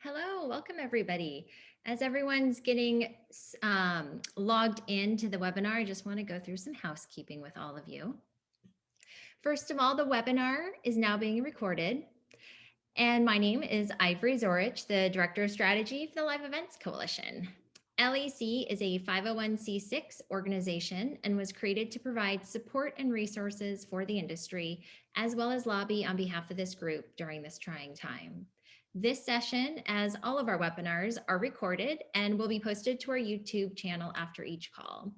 Hello, welcome everybody. As everyone's getting logged into the webinar, I just want to go through some housekeeping with all of you. First of all, the webinar is now being recorded. And my name is Ivory Zorich, the Director of Strategy for the Live Events Coalition. LEC is a 501c6 organization and was created to provide support and resources for the industry, as well as lobby on behalf of this group during this trying time. This session, as all of our webinars, are recorded and will be posted to our YouTube channel after each call.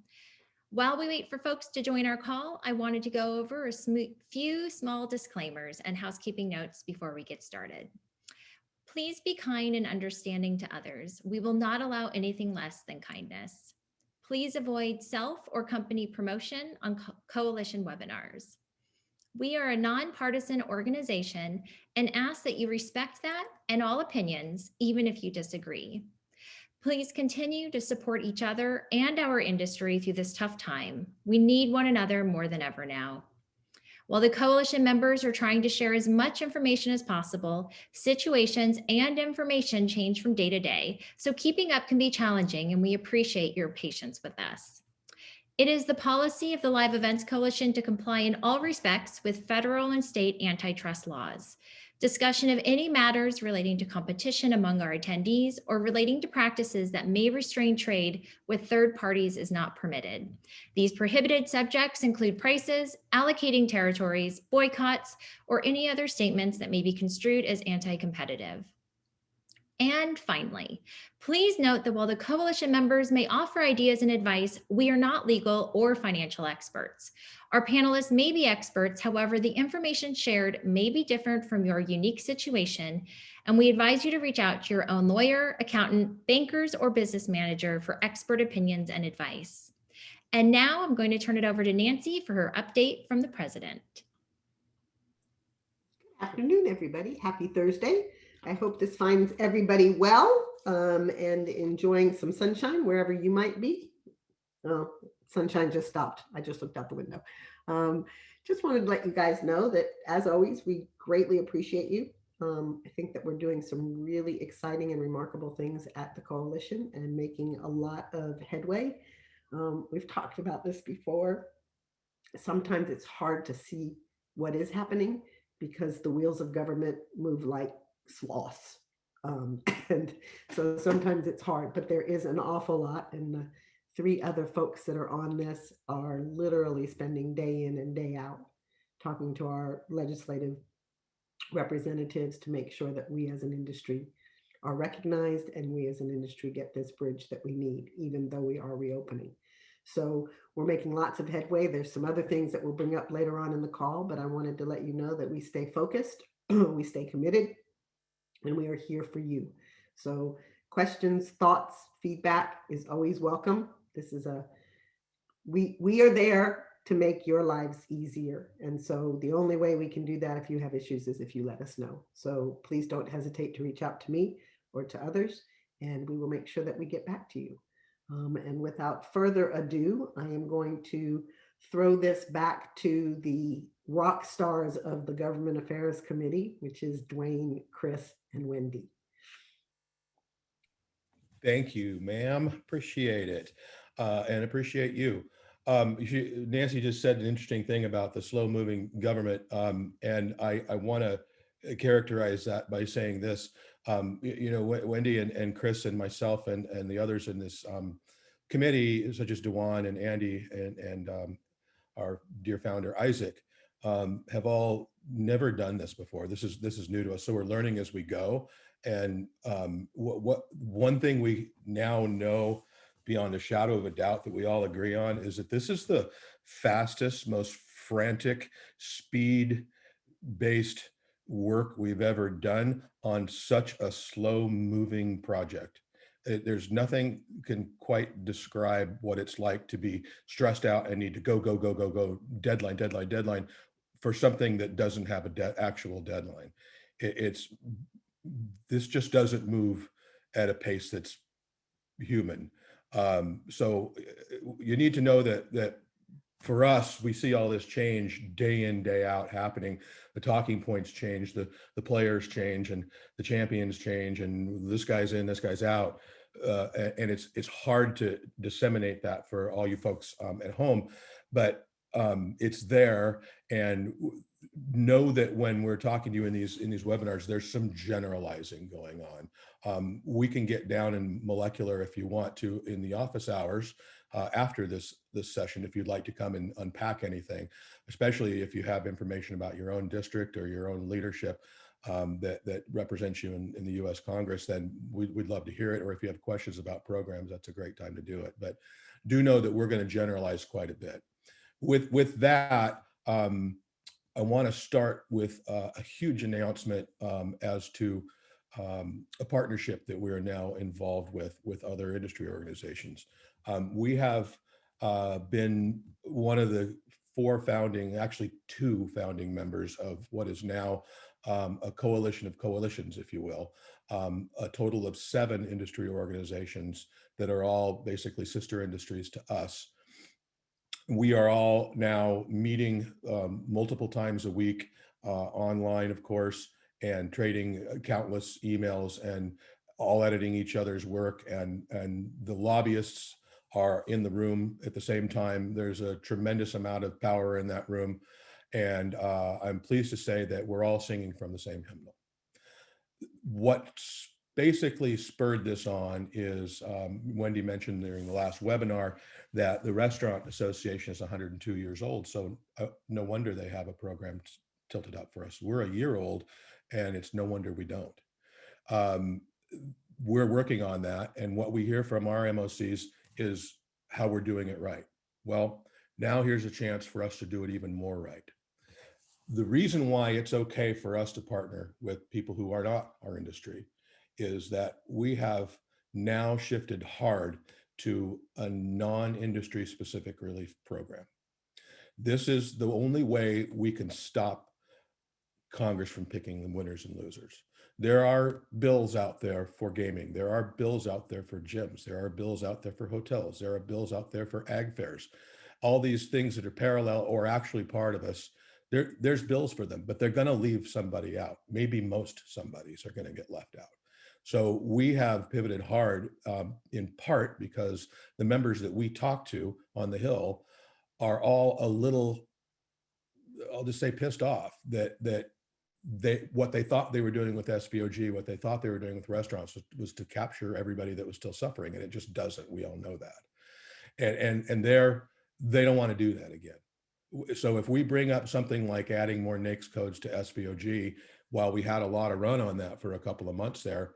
While we wait for folks to join our call, I wanted to go over a few small disclaimers and housekeeping notes before we get started. Please be kind and understanding to others. We will not allow anything less than kindness. Please avoid self or company promotion on coalition webinars. We are a nonpartisan organization and ask that you respect that and all opinions, even if you disagree. Please continue to support each other and our industry through this tough time. We need one another more than ever now. While the coalition members are trying to share as much information as possible, situations and information change from day to day, so keeping up can be challenging, and we appreciate your patience with us. It is the policy of the Live Events Coalition to comply in all respects with federal and state antitrust laws. Discussion of any matters relating to competition among our attendees or relating to practices that may restrain trade with third parties is not permitted. These prohibited subjects include prices, allocating territories, boycotts, or any other statements that may be construed as anti-competitive. And finally, please note that while the coalition members may offer ideas and advice, we are not legal or financial experts. Our panelists may be experts, however, the information shared may be different from your unique situation, and we advise you to reach out to your own lawyer, accountant, bankers, or business manager for expert opinions and advice. And now I'm going to turn it over to Nancy for her update from the president. Good afternoon, everybody. Happy Thursday. I hope this finds everybody well and enjoying some sunshine wherever you might be. Oh, sunshine just stopped. I just looked out the window. Just wanted to let you guys know that, as always, we greatly appreciate you. I think that we're doing some really exciting and remarkable things at the coalition and making a lot of headway. We've talked about this before. Sometimes it's hard to see what is happening because the wheels of government move like sloths. And so sometimes it's hard, but there is an awful lot. And the three other folks that are on this are literally spending day in and day out talking to our legislative representatives to make sure that we as an industry are recognized and we as an industry get this bridge that we need, even though we are reopening. So we're making lots of headway. There's some other things that we'll bring up later on in the call, but I wanted to let you know that we stay focused, we stay committed, and we are here for you. So questions, thoughts, feedback is always welcome. This is we are there to make your lives easier. And so the only way we can do that if you have issues is if you let us know. So please don't hesitate to reach out to me or to others, and we will make sure that we get back to you. And without further ado, I am going to throw this back to the rock stars of the Government Affairs Committee, which is Dwayne, Chris, and Wendy. Thank you, ma'am. Appreciate it. And appreciate you. Nancy just said an interesting thing about the slow moving government. And I want to characterize that by saying this. Wendy and Chris and myself and the others in this committee, such as Dewan and Andy and our dear founder, Isaac, have all never done this before. This is new to us. So we're learning as we go. And one thing we now know beyond a shadow of a doubt that we all agree on is that this is the fastest, most frantic, speed-based work we've ever done on such a slow-moving project. There's nothing can quite describe what it's like to be stressed out and need to go, deadline for something that doesn't have an actual deadline. This just doesn't move at a pace that's human. So you need to know that for us, we see all this change day in, day out happening. The talking points change, the players change, and the champions change, and this guy's in, this guy's out. And it's hard to disseminate that for all you folks at home, but it's there. And know that when we're talking to you in these webinars, there's some generalizing going on. We can get down in molecular if you want to in the office hours after this session, if you'd like to come and unpack anything, especially if you have information about your own district or your own leadership that represents you in the U.S. Congress, then we'd love to hear it. Or if you have questions about programs, that's a great time to do it. But do know that we're going to generalize quite a bit. With that, I want to start with a huge announcement as to a partnership that we are now involved with other industry organizations. We have been one of the actually two founding members of what is now a coalition of coalitions, if you will, a total of 7 industry organizations that are all basically sister industries to us. We are all now meeting multiple times a week online, of course, and trading countless emails and all editing each other's work. And the lobbyists are in the room at the same time. There's a tremendous amount of power in that room. And I'm pleased to say that we're all singing from the same hymnal. What's basically spurred this on is Wendy mentioned during the last webinar that the Restaurant Association is 102 years old. So no wonder they have a program tilted up for us. We're a year old, and it's no wonder we don't. We're working on that. And what we hear from our MOCs is how we're doing it right. Well, now here's a chance for us to do it even more right. The reason why it's okay for us to partner with people who are not our industry is that we have now shifted hard to a non-industry specific relief program. This is the only way we can stop Congress from picking the winners and losers. There are bills out there for gaming. There are bills out there for gyms. There are bills out there for hotels. There are bills out there for ag fairs. All these things that are parallel or actually part of us, there's bills for them, but they're going to leave somebody out. Maybe most somebodies are going to get left out. So we have pivoted hard in part because the members that we talk to on the Hill are all a little, I'll just say, pissed off that what they thought they were doing with SVOG, what they thought they were doing with restaurants was to capture everybody that was still suffering, and it just doesn't. We all know that, and they don't want to do that again. So if we bring up something like adding more NAICS codes to SVOG, while we had a lot of run on that for a couple of months there,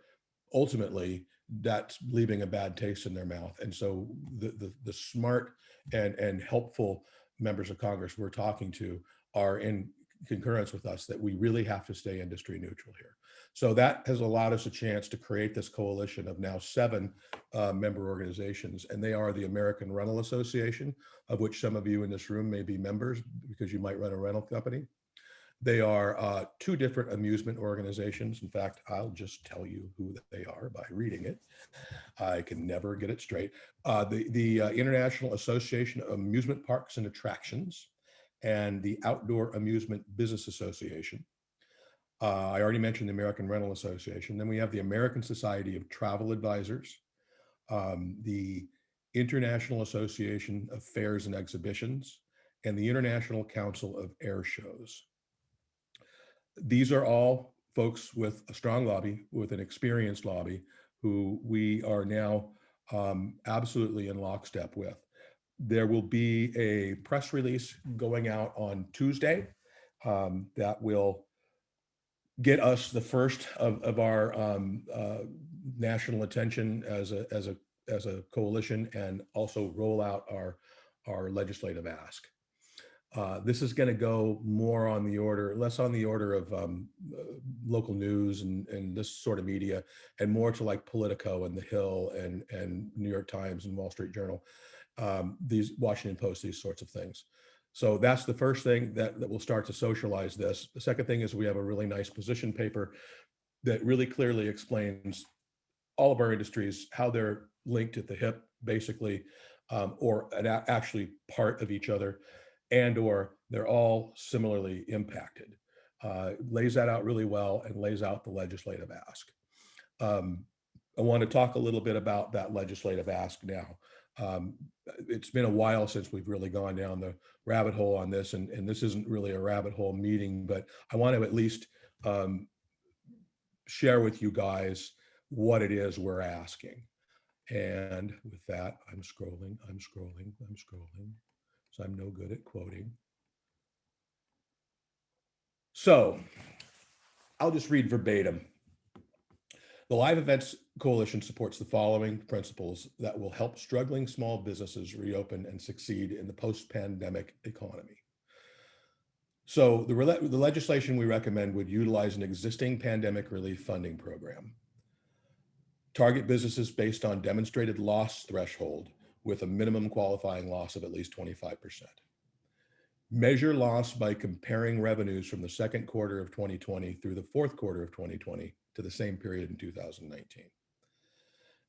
ultimately that's leaving a bad taste in their mouth. And so the smart and helpful members of Congress we're talking to are in concurrence with us that we really have to stay industry neutral here. So that has allowed us a chance to create this coalition of now 7 member organizations, and they are the American Rental Association, of which some of you in this room may be members because you might run a rental company. They are 2 different amusement organizations. In fact, I'll just tell you who they are by reading it. I can never get it straight. The International Association of Amusement Parks and Attractions and the Outdoor Amusement Business Association. I already mentioned the American Rental Association. Then we have the American Society of Travel Advisors, the International Association of Fairs and Exhibitions, and the International Council of Air Shows. These are all folks with a strong lobby, with an experienced lobby, who we are now absolutely in lockstep with. There will be a press release going out on Tuesday that will get us the first of our national attention as a coalition, and also roll out our legislative ask. This is going to go less on the order of local news and this sort of media, and more to like Politico and The Hill and New York Times and Wall Street Journal, these Washington Post, these sorts of things. So that's the first thing that we'll start to socialize this. The second thing is we have a really nice position paper that really clearly explains all of our industries, how they're linked at the hip, basically, or actually part of each other, and or they're all similarly impacted. Lays that out really well and lays out the legislative ask. I want to talk a little bit about that legislative ask now. It's been a while since we've really gone down the rabbit hole on this, and this isn't really a rabbit hole meeting, but I want to at least share with you guys what it is we're asking. And with that, I'm scrolling. So I'm no good at quoting. So I'll just read verbatim. The Live Events Coalition supports the following principles that will help struggling small businesses reopen and succeed in the post-pandemic economy. So the legislation we recommend would utilize an existing pandemic relief funding program. Target businesses based on demonstrated loss threshold with a minimum qualifying loss of at least 25%. Measure loss by comparing revenues from the second quarter of 2020 through the fourth quarter of 2020 to the same period in 2019.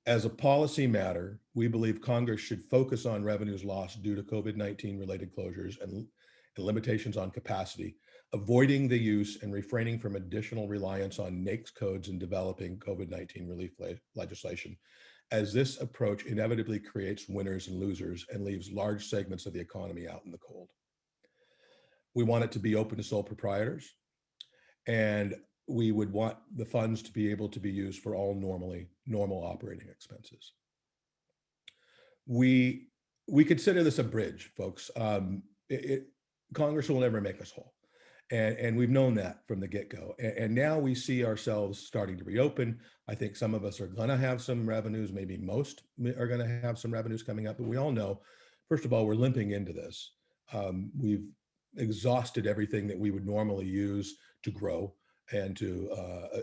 As a policy matter, we believe Congress should focus on revenues lost due to COVID-19 related closures and limitations on capacity, avoiding the use and refraining from additional reliance on NAICS codes in developing COVID-19 relief legislation, as this approach inevitably creates winners and losers and leaves large segments of the economy out in the cold. We want it to be open to sole proprietors, and we would want the funds to be able to be used for all normal operating expenses. We consider this a bridge, folks. Congress will never make us whole. And we've known that from the get-go. And now we see ourselves starting to reopen. I think some of us are gonna have some revenues, maybe most are gonna have some revenues coming up, but we all know, first of all, we're limping into this. We've exhausted everything that we would normally use to grow and to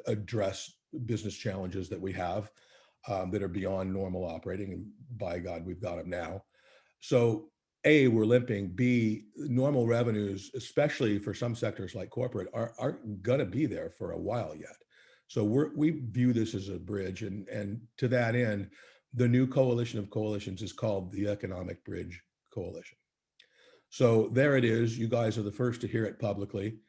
address business challenges that we have that are beyond normal operating. And by God, we've got them now. So A, we're limping. B, normal revenues, especially for some sectors like corporate, aren't going to be there for a while yet. So we view this as a bridge. And to that end, the new coalition of coalitions is called the Economic Bridge Coalition. So there it is. You guys are the first to hear it publicly.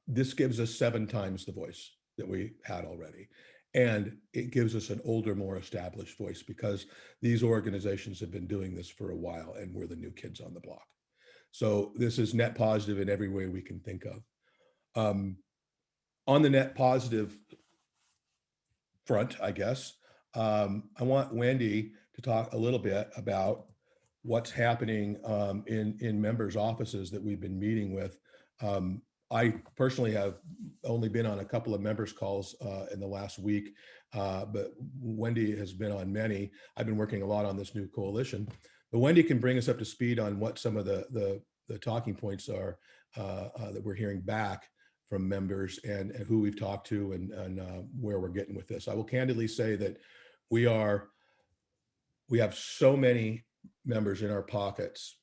This gives us 7 times the voice that we had already. And it gives us an older, more established voice because these organizations have been doing this for a while and we're the new kids on the block. So this is net positive in every way we can think of. On the net positive front, I guess, I want Wendy to talk a little bit about what's happening in members' offices that we've been meeting with. I personally have only been on a couple of members' calls in the last week, but Wendy has been on many. I've been working a lot on this new coalition, but Wendy can bring us up to speed on what some of the talking points are that we're hearing back from members and who we've talked to and where we're getting with this. I will candidly say that we have so many members in our pockets,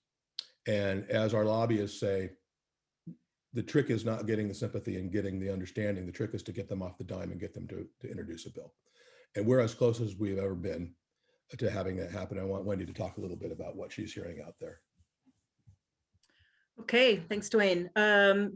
and as our lobbyists say, the trick is not getting the sympathy and getting the understanding. The trick is to get them off the dime and get them to introduce a bill. And we're as close as we've ever been to having that happen. I want Wendy to talk a little bit about what she's hearing out there. Okay, thanks, Dwayne.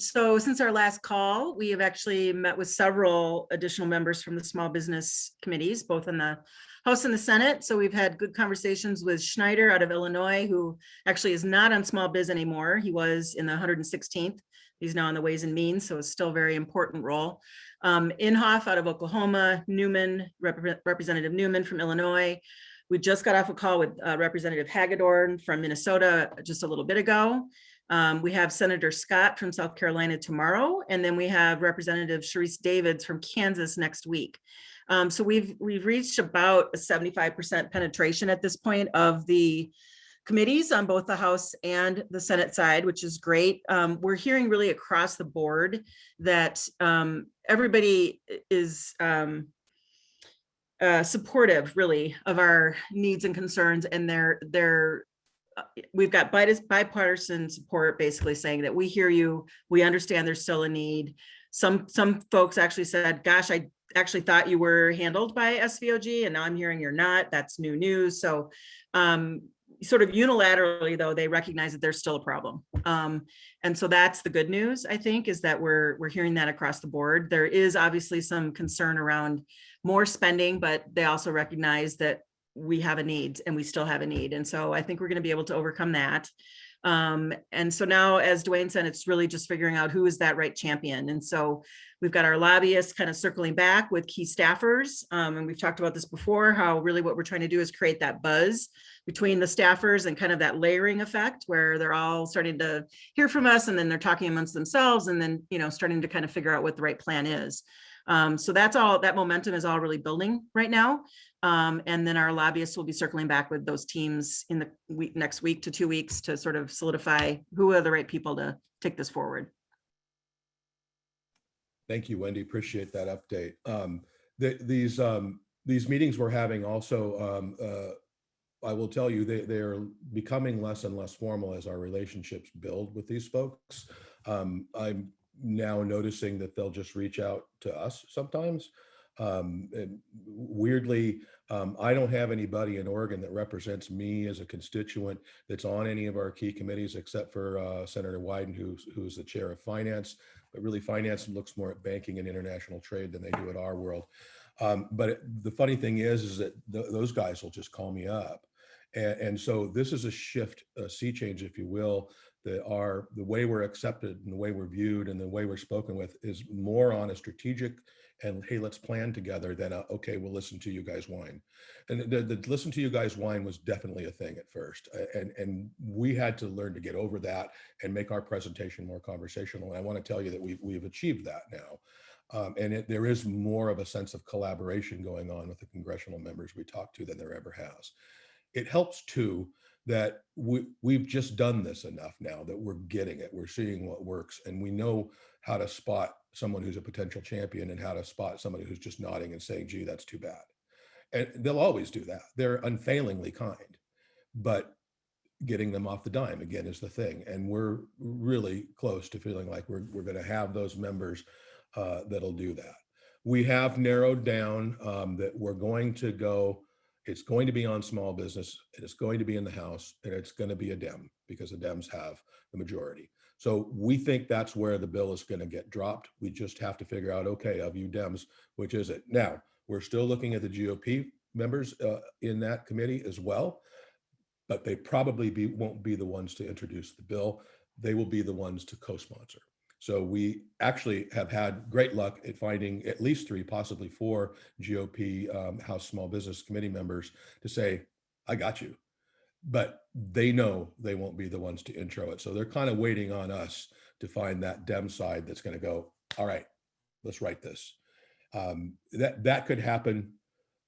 So since our last call, we have actually met with several additional members from the small business committees, both in the House and the Senate. So we've had good conversations with Schneider out of Illinois, who actually is not on small biz anymore. He was in the 116th. He's now on the Ways and Means, so it's still a very important role. Inhofe out of Oklahoma, Newman, Representative Newman from Illinois. We just got off a call with Representative Hagedorn from Minnesota just a little bit ago. We have Senator Scott from South Carolina tomorrow, and then we have Representative Sharice Davids from Kansas next week. So we've reached about a 75% penetration at this point of the committees on both the House and the Senate side, which is great. We're hearing really across the board that everybody is supportive, really, of our needs and concerns, and we've got bipartisan support, basically saying that we hear you, we understand there's still a need. Some folks actually said, gosh, actually thought you were handled by SVOG, and now I'm hearing you're not. That's new news. So sort of unilaterally, though, they recognize that there's still a problem. And so that's the good news, I think, is that we're hearing that across the board. There is obviously some concern around more spending, but they also recognize that we have a need and we still have a need. And so I think we're going to be able to overcome that. And so now, as Dwayne said, it's really just figuring out who is that right champion. And so we've got our lobbyists kind of circling back with key staffers. And we've talked about this before, how really what we're trying to do is create that buzz between the staffers and kind of that layering effect where they're all starting to hear from us and then they're talking amongst themselves and then, you know, starting to kind of figure out what the right plan is. So that's all, that momentum is all really building right now. And then our lobbyists will be circling back with those teams in the next week to 2 weeks to sort of solidify who are the right people to take this forward. Thank you, Wendy. Appreciate that update. These meetings we're having also, I will tell you, they are becoming less and less formal as our relationships build with these folks. I'm now noticing that they'll just reach out to us sometimes. And weirdly, I don't have anybody in Oregon that represents me as a constituent that's on any of our key committees, except for Senator Wyden, who's the chair of finance. But really, finance looks more at banking and international trade than they do at our world. But the funny thing is that those guys will just call me up. And so this is a shift, a sea change, if you will, that the way we're accepted and the way we're viewed and the way we're spoken with is more on a strategic and, hey, let's plan together than okay, we'll listen to you guys whine. And the listen to you guys whine was definitely a thing at first. And we had to learn to get over that and make our presentation more conversational. And I want to tell you that we've achieved that now. And there is more of a sense of collaboration going on with the congressional members we talk to than there ever has. It helps too that we've just done this enough now that we're getting it. We're seeing what works, and we know how to spot someone who's a potential champion and how to spot somebody who's just nodding and saying, gee, that's too bad. And they'll always do that. They're unfailingly kind, but getting them off the dime again is the thing. And we're really close to feeling like we're going to have those members that'll do that. We have narrowed down that we're going to go. It's going to be on small business, and it's going to be in the House, and it's going to be a Dem because the Dems have the majority. So we think that's where the bill is going to get dropped. We just have to figure out, okay, of you Dems, which is it? Now, we're still looking at the GOP members in that committee as well, but they probably won't be the ones to introduce the bill. They will be the ones to co-sponsor. So we actually have had great luck at finding at least 3, possibly 4 GOP House Small Business Committee members to say, I got you. But they know they won't be the ones to intro it. So they're kind of waiting on us to find that Dem side that's going to go, all right, let's write this. That could happen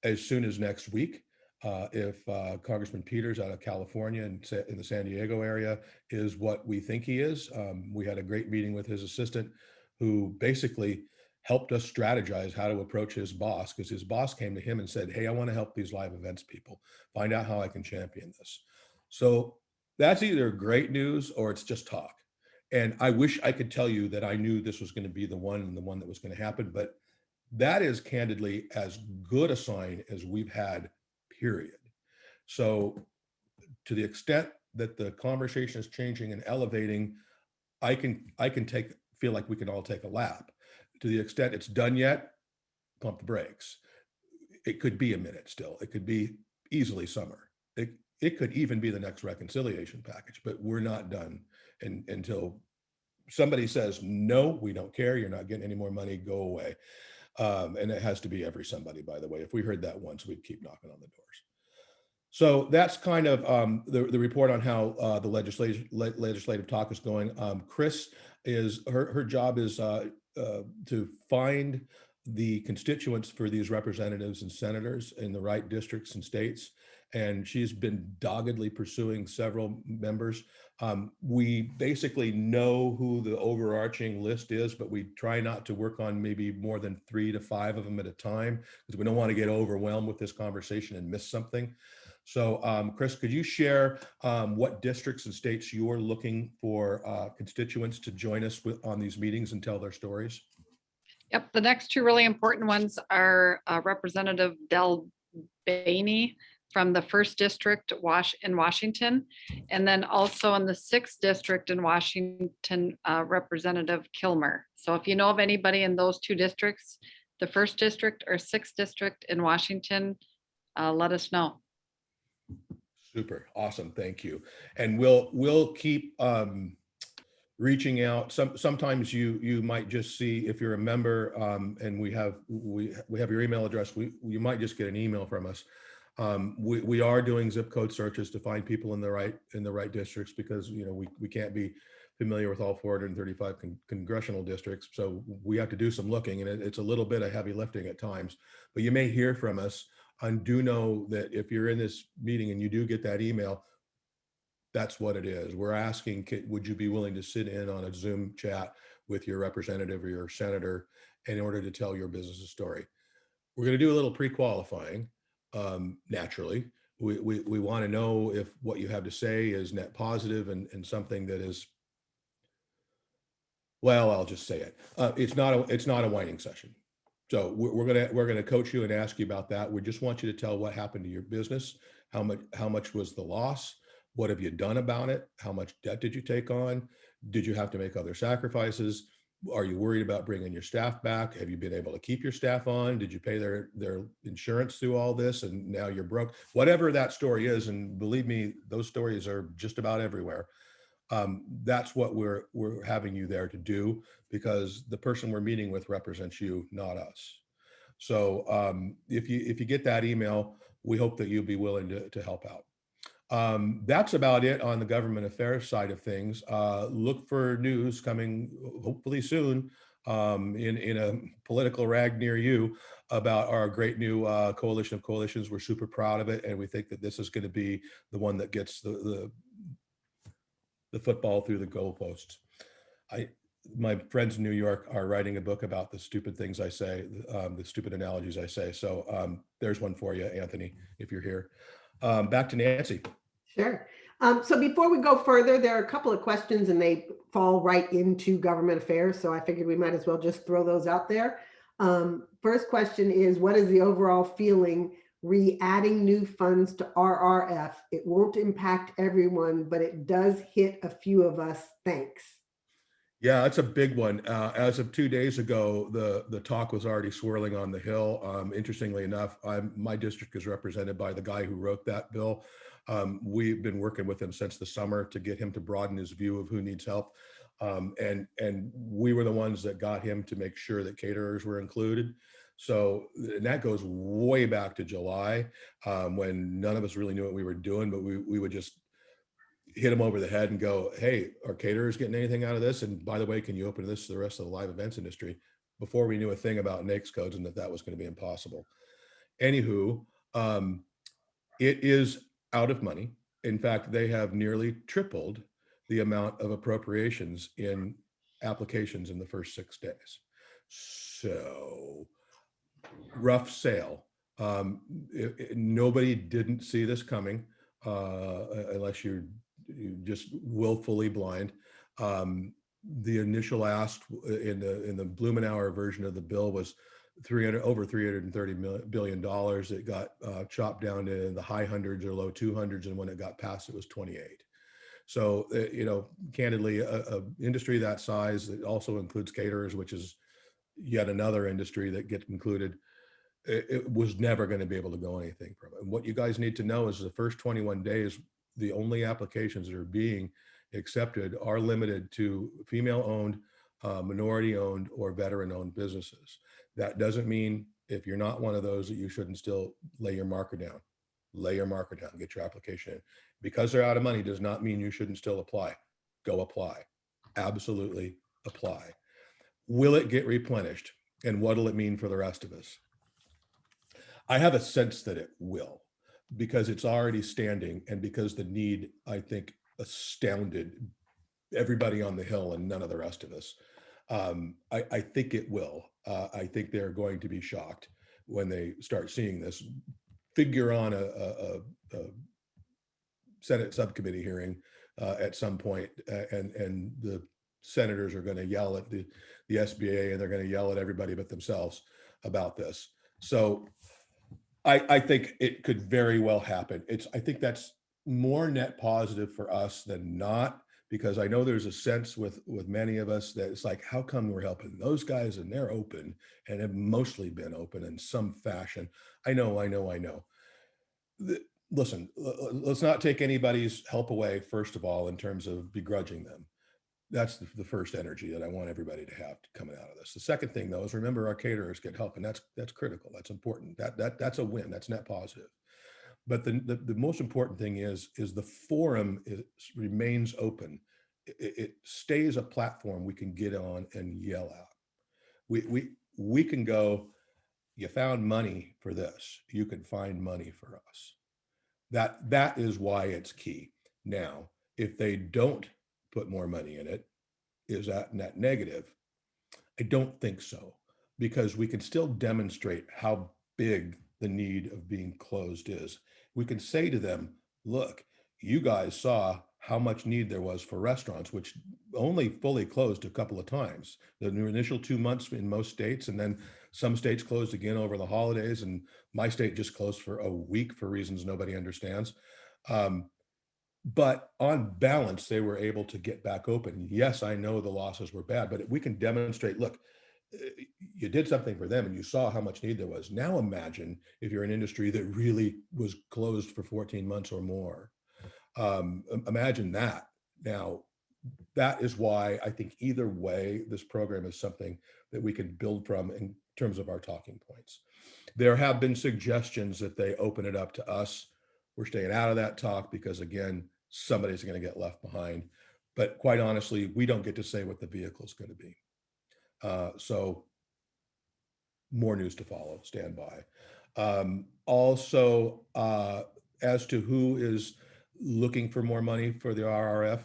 as soon as next week. If Congressman Peters out of California and in the San Diego area is what we think he is. We had a great meeting with his assistant who basically helped us strategize how to approach his boss, because his boss came to him and said, hey, I want to help these live events people, find out how I can champion this. So that's either great news or it's just talk. And I wish I could tell you that I knew this was going to be the one and the one that was going to happen, but that is candidly as good a sign as we've had, period. So to the extent that the conversation is changing and elevating, I can feel like we can all take a lap. To the extent it's done yet, pump the brakes. It could be a minute still. It could be easily summer. It could even be the next reconciliation package, but we're not done until somebody says, no, we don't care. You're not getting any more money. Go away. And it has to be every somebody, by the way. If we heard that once, we'd keep knocking on the doors. So that's kind of the report on how the legislative talk is going. Chris her job is to find the constituents for these representatives and senators in the right districts and states. And she's been doggedly pursuing several members. We basically know who the overarching list is, but we try not to work on maybe more than 3 to 5 of them at a time, because we don't want to get overwhelmed with this conversation and miss something. So Chris, could you share what districts and states you're looking for constituents to join us on these meetings and tell their stories? Yep, the next two really important ones are Representative Del Baney from the first district in Washington, and then also in the sixth district in Washington, Representative Kilmer. So if you know of anybody in those two districts, the first district or sixth district in Washington, let us know. Super, awesome, thank you. And we'll keep reaching out. Sometimes you might just see, if you're a member, and we have your email address, you might just get an email from us. We are doing zip code searches to find people in the right districts, because we can't be familiar with all 435 congressional districts, so we have to do some looking, and it's a little bit of heavy lifting at times. But you may hear from us, and do know that if you're in this meeting and you do get that email, that's what it is. We're asking, would you be willing to sit in on a Zoom chat with your representative or your senator in order to tell your business's story? We're going to do a little pre-qualifying. Naturally, we want to know if what you have to say is net positive and something that is, well, I'll just say it. It's not a whining session. So we're gonna coach you and ask you about that. We just want you to tell what happened to your business, how much was the loss, what have you done about it, how much debt did you take on, did you have to make other sacrifices, are you worried about bringing your staff back, have you been able to keep your staff on, did you pay their insurance through all this and now you're broke, whatever that story is. And believe me, those stories are just about everywhere. That's what we're having you there to do, because the person we're meeting with represents you, not us. So if you get that email, we hope that you'll be willing to help out. That's about it on the government affairs side of things. Look for news coming hopefully soon in a political rag near you about our great new coalition of coalitions. We're super proud of it, and we think that this is going to be the one that gets the football through the goalposts. My friends in New York are writing a book about the stupid things I say, the stupid analogies I say. So there's one for you, Anthony, if you're here. Back to Nancy. Sure. So before we go further, there are a couple of questions and they fall right into government affairs. So I figured we might as well just throw those out there. First question is, what is the overall feeling re-adding new funds to RRF? It won't impact everyone, but it does hit a few of us. Thanks. Yeah, that's a big one. As of 2 days ago, the talk was already swirling on the Hill. Interestingly enough, my district is represented by the guy who wrote that bill. We've been working with him since the summer to get him to broaden his view of who needs help. And we were the ones that got him to make sure that caterers were included. So, and that goes way back to July, when none of us really knew what we were doing, but we would just hit him over the head and go, hey, are caterers getting anything out of this? And by the way, can you open this to the rest of the live events industry? Before we knew a thing about NAICS codes and that was going to be impossible. Anywho, it is out of money. In fact, they have nearly tripled the amount of appropriations in applications in the first 6 days. So rough sale. Nobody didn't see this coming, unless you're just willfully blind. The initial ask in the Blumenauer version of the bill was over $330 billion. It got chopped down to the high hundreds or low 200s, and when it got passed, it was 28. So candidly, a industry that size that also includes caterers, which is yet another industry that gets included, it was never going to be able to go anything from it. And what you guys need to know is the first 21 days, the only applications that are being accepted are limited to female-owned, minority-owned, or veteran-owned businesses. That doesn't mean if you're not one of those that you shouldn't still lay your marker down. Lay your marker down, get your application in. Because they're out of money does not mean you shouldn't still apply. Go apply. Absolutely apply. Will it get replenished? And what will it mean for the rest of us? I have a sense that it will, because it's already standing and because the need, I think, astounded everybody on the Hill and none of the rest of us. I think it will. I think they're going to be shocked when they start seeing this figure on a Senate subcommittee hearing at some point, and the senators are going to yell at the SBA, and they're going to yell at everybody but themselves about this. So I think it could very well happen. I think that's more net positive for us than not, because I know there's a sense with many of us that it's like, how come we're helping those guys and they're open and have mostly been open in some fashion? I know. Listen, let's not take anybody's help away, first of all, in terms of begrudging them. That's the first energy that I want everybody to have coming out of this. The second thing, though, is remember our caterers get help, and that's critical. That's important. That's a win. That's net positive. But the most important thing is the forum remains open. It stays a platform we can get on and yell out. We can go, you found money for this. You can find money for us. That is why it's key. Now, if they don't put more money in it, is that net negative? I don't think so, because we can still demonstrate how big the need of being closed is. We can say to them, look, you guys saw how much need there was for restaurants, which only fully closed a couple of times. The initial 2 months in most states, and then some states closed again over the holidays, and my state just closed for a week for reasons nobody understands. But on balance, they were able to get back open. Yes, I know the losses were bad, but we can demonstrate, look, you did something for them and you saw how much need there was. Now imagine if you're an industry that really was closed for 14 months or more. Imagine that. Now, that is why I think either way, this program is something that we can build from in terms of our talking points. There have been suggestions that they open it up to us. We're staying out of that talk because, again, somebody's going to get left behind. But quite honestly, we don't get to say what the vehicle is going to be. So more news to follow, stand by. Also, as to who is looking for more money for the RRF,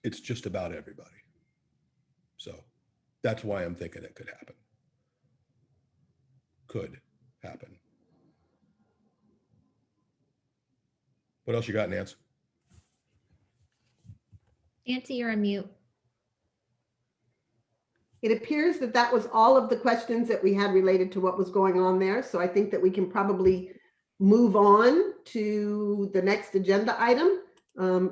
it's just about everybody. So that's why I'm thinking it could happen. Could happen. What else you got, Nance? Nancy, you're on mute. It appears that that was all of the questions that we had related to what was going on there. So I think that we can probably move on to the next agenda item.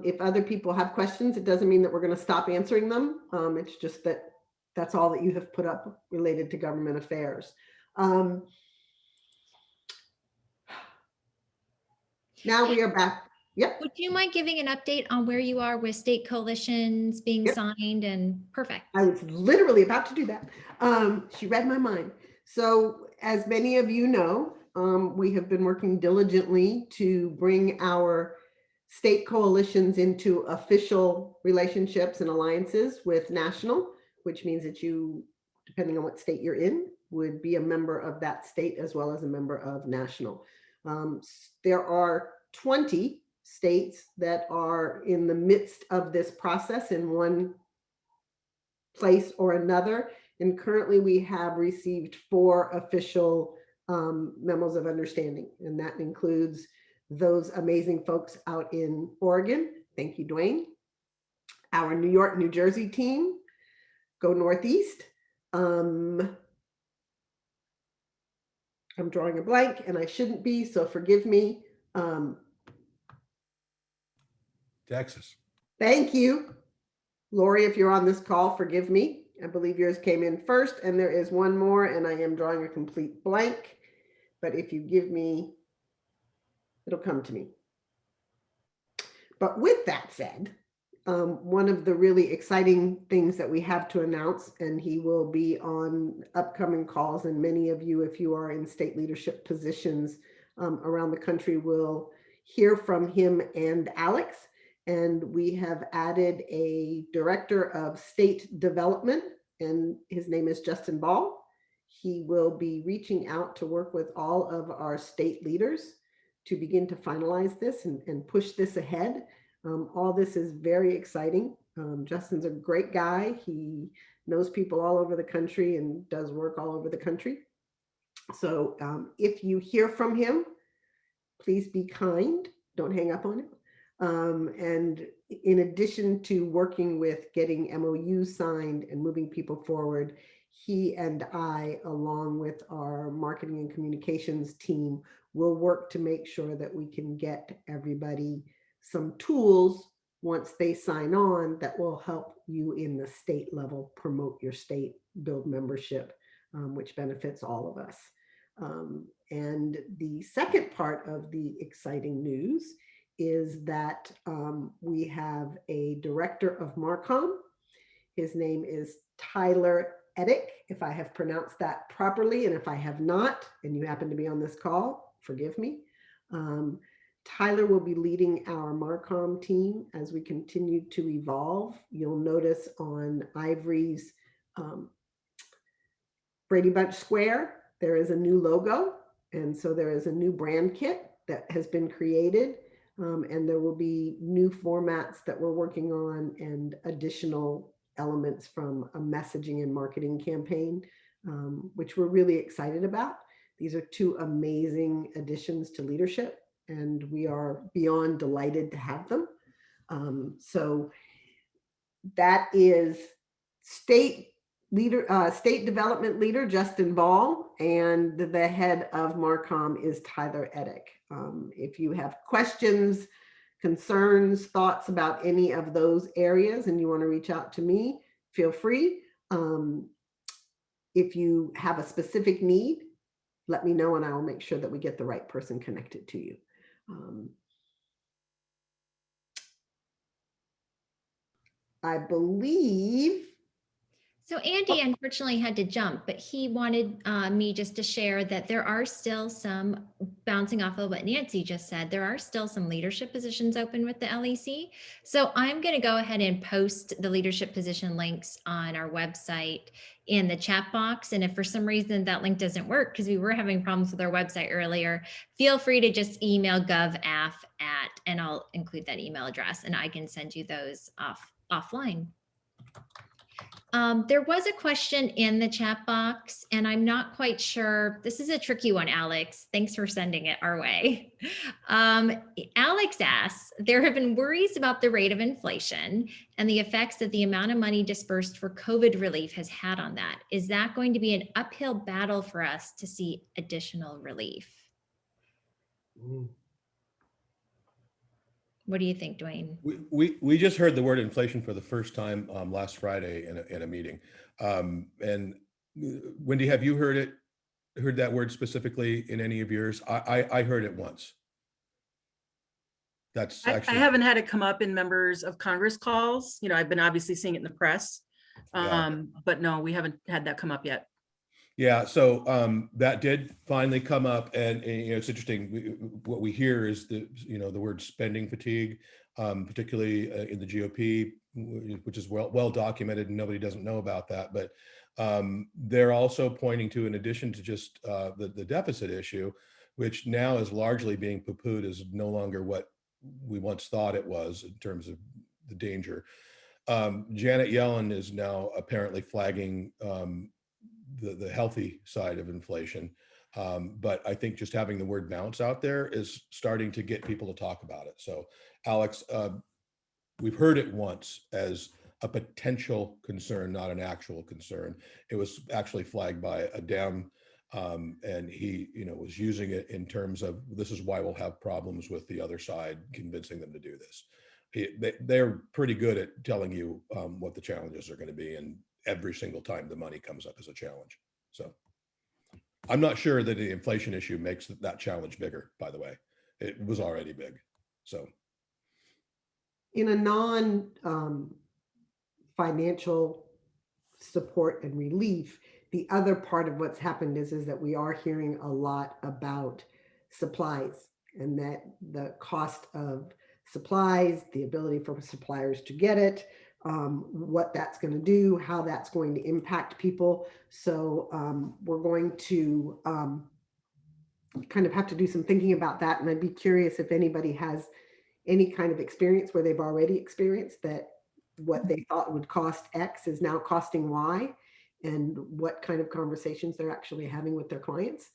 If other people have questions, it doesn't mean that we're going to stop answering them. It's just that that's all that you have put up related to government affairs. Now we are back. Yep. Would you mind giving an update on where you are with state coalitions being Yep. signed and perfect? I was literally about to do that. She read my mind. So as many of you know, we have been working diligently to bring our state coalitions into official relationships and alliances with national, which means that you, depending on what state you're in, would be a member of that state as well as a member of national. There are 20 states that are in the midst of this process in one place or another. And currently we have received 4 official memos of understanding. And that includes those amazing folks out in Oregon. Thank you, Dwayne. Our New York, New Jersey team, go Northeast. I'm drawing a blank and I shouldn't be, so forgive me. Texas. Thank you. Lori, if you're on this call, forgive me. I believe yours came in first, and there is one more, and I am drawing a complete blank. But if you give me, it'll come to me. But with that said, one of the really exciting things that we have to announce, and he will be on upcoming calls, and many of you, if you are in state leadership positions around the country, will hear from him and Alex. And we have added a director of state development, and his name is Justin Ball. He will be reaching out to work with all of our state leaders to begin to finalize this and push this ahead. All this is very exciting. Justin's a great guy. He knows people all over the country and does work all over the country. So if you hear from him, please be kind. Don't hang up on him. And in addition to working with getting MOUs signed and moving people forward, he and I, along with our marketing and communications team, will work to make sure that we can get everybody some tools once they sign on that will help you in the state level promote your state, build membership, which benefits all of us. And the second part of the exciting news is that we have a director of Marcom. His name is Tyler Edick, if I have pronounced that properly. And if I have not, and you happen to be on this call, forgive me. Tyler will be leading our Marcom team as we continue to evolve. You'll notice on Ivory's Brady Bunch Square, there is a new logo. And so there is a new brand kit that has been created. And there will be new formats that we're working on and additional elements from a messaging and marketing campaign, which we're really excited about. These are two amazing additions to leadership, and we are beyond delighted to have them. So that is state development leader Justin Ball, and the head of Marcom is Tyler Edick. If you have questions, concerns, thoughts about any of those areas and you want to reach out to me, feel free. If you have a specific need, let me know and I will make sure that we get the right person connected to you. I believe. So Andy unfortunately had to jump, but he wanted me just to share that there are still some, bouncing off of what Nancy just said, there are still some leadership positions open with the LEC. So I'm going to go ahead and post the leadership position links on our website in the chat box. And if for some reason that link doesn't work, because we were having problems with our website earlier, feel free to just email govaf@, and I'll include that email address and I can send you those offline. There was a question in the chat box, and I'm not quite sure. This is a tricky one, Alex. Thanks for sending it our way. Alex asks, there have been worries about the rate of inflation and the effects that the amount of money dispersed for COVID relief has had on that. Is that going to be an uphill battle for us to see additional relief? What do you think, Dwayne? We just heard the word inflation for the first time last Friday in a meeting. And Wendy, have you heard that word specifically in any of yours? I heard it once. That's actually. I haven't had it come up in members of Congress calls. You know, I've been obviously seeing it in the press, but no, we haven't had that come up yet. Yeah, so that did finally come up, and you know, it's interesting. What we hear is the word spending fatigue, particularly in the GOP, which is well documented, and nobody doesn't know about that. But they're also pointing to, in addition to just the deficit issue, which now is largely being poo-pooed as no longer what we once thought it was in terms of the danger. Janet Yellen is now apparently flagging the healthy side of inflation. But I think just having the word bounce out there is starting to get people to talk about it. So Alex, we've heard it once as a potential concern, not an actual concern. It was actually flagged by a Dem, and he was using it in terms of, this is why we'll have problems with the other side, convincing them to do this. They're pretty good at telling you what the challenges are going to be, and every single time the money comes up as a challenge. So I'm not sure that the inflation issue makes that challenge bigger, by the way. It was already big. So in a non-financial support and relief, the other part of what's happened is that we are hearing a lot about supplies, and that the cost of supplies, the ability for suppliers to get it, what that's going to do, how that's going to impact people. So we're going to kind of have to do some thinking about that. And I'd be curious if anybody has any kind of experience where they've already experienced that what they thought would cost X is now costing Y, and what kind of conversations they're actually having with their clients.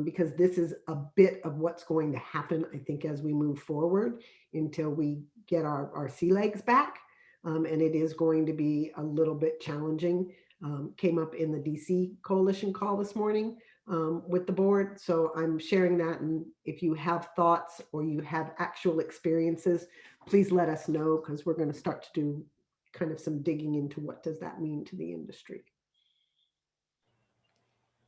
because this is a bit of what's going to happen, I think, as we move forward until we get our sea legs back. And it is going to be a little bit challenging. Came up in the DC coalition call this morning with the board. So I'm sharing that. And if you have thoughts or you have actual experiences, please let us know, because we're going to start to do kind of some digging into what does that mean to the industry.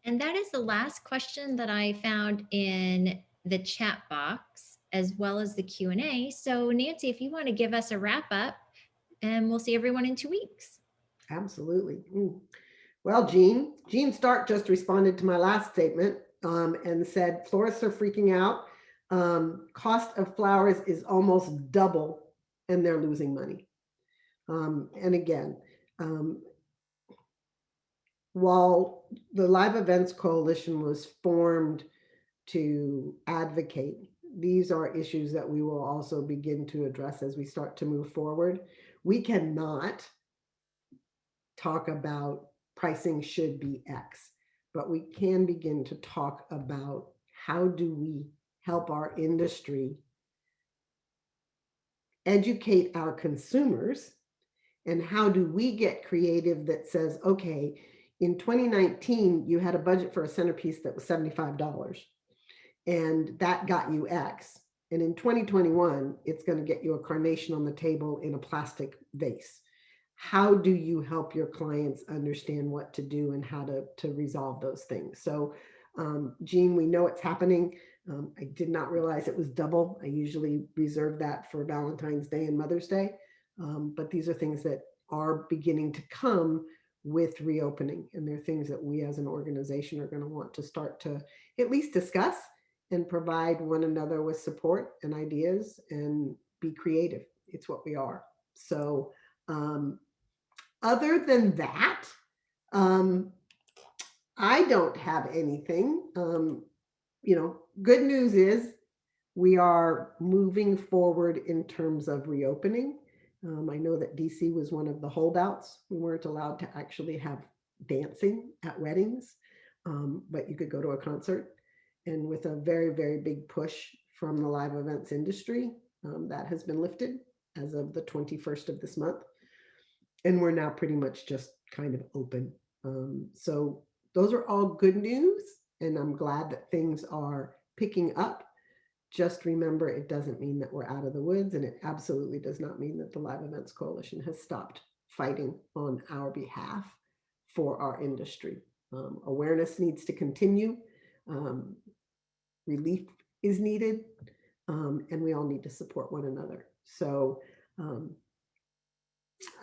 And that is the last question that I found in the chat box, as well as the Q&A. So Nancy, if you want to give us a wrap up, and we'll see everyone in 2 weeks. Absolutely. Well, Jean Stark just responded to my last statement and said, florists are freaking out. Cost of flowers is almost double and they're losing money. And again, while the Live Events Coalition was formed to advocate, these are issues that we will also begin to address as we start to move forward. We cannot talk about pricing should be X, but we can begin to talk about how do we help our industry educate our consumers, and how do we get creative that says, okay, in 2019, you had a budget for a centerpiece that was $75 and that got you X. And in 2021, it's going to get you a carnation on the table in a plastic vase. How do you help your clients understand what to do and how to resolve those things? So, Jean, we know it's happening. I did not realize it was double. I usually reserve that for Valentine's Day and Mother's Day. But these are things that are beginning to come with reopening. And they're things that we as an organization are going to want to start to at least discuss and provide one another with support and ideas and be creative. It's what we are. So, other than that, I don't have anything. Good news is we are moving forward in terms of reopening. I know that DC was one of the holdouts. We weren't allowed to actually have dancing at weddings, but you could go to a concert. And with a very, very big push from the live events industry, that has been lifted as of the 21st of this month. And we're now pretty much just kind of open. So those are all good news. And I'm glad that things are picking up. Just remember, it doesn't mean that we're out of the woods, and it absolutely does not mean that the Live Events Coalition has stopped fighting on our behalf for our industry. Awareness needs to continue. Relief is needed, and we all need to support one another. So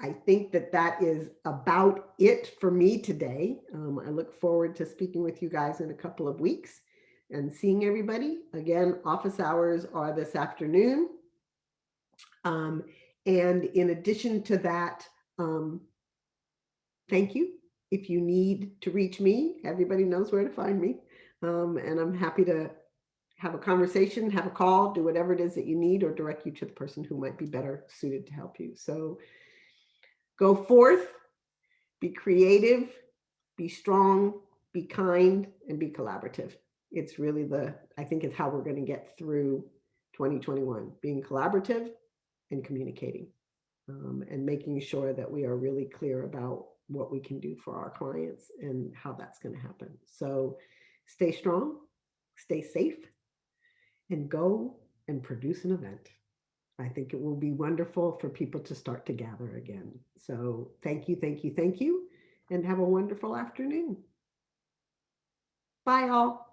I think that is about it for me today. I look forward to speaking with you guys in a couple of weeks and seeing everybody. Again, office hours are this afternoon. And in addition to that, thank you. If you need to reach me, everybody knows where to find me. And I'm happy to have a conversation, have a call, do whatever it is that you need, or direct you to the person who might be better suited to help you. So go forth, be creative, be strong, be kind, and be collaborative. It's really I think it's how we're going to get through 2021, being collaborative and communicating, and making sure that we are really clear about what we can do for our clients and how that's going to happen. So stay strong, stay safe, and go and produce an event. I think it will be wonderful for people to start to gather again. So thank you, thank you, thank you, and have a wonderful afternoon. Bye all.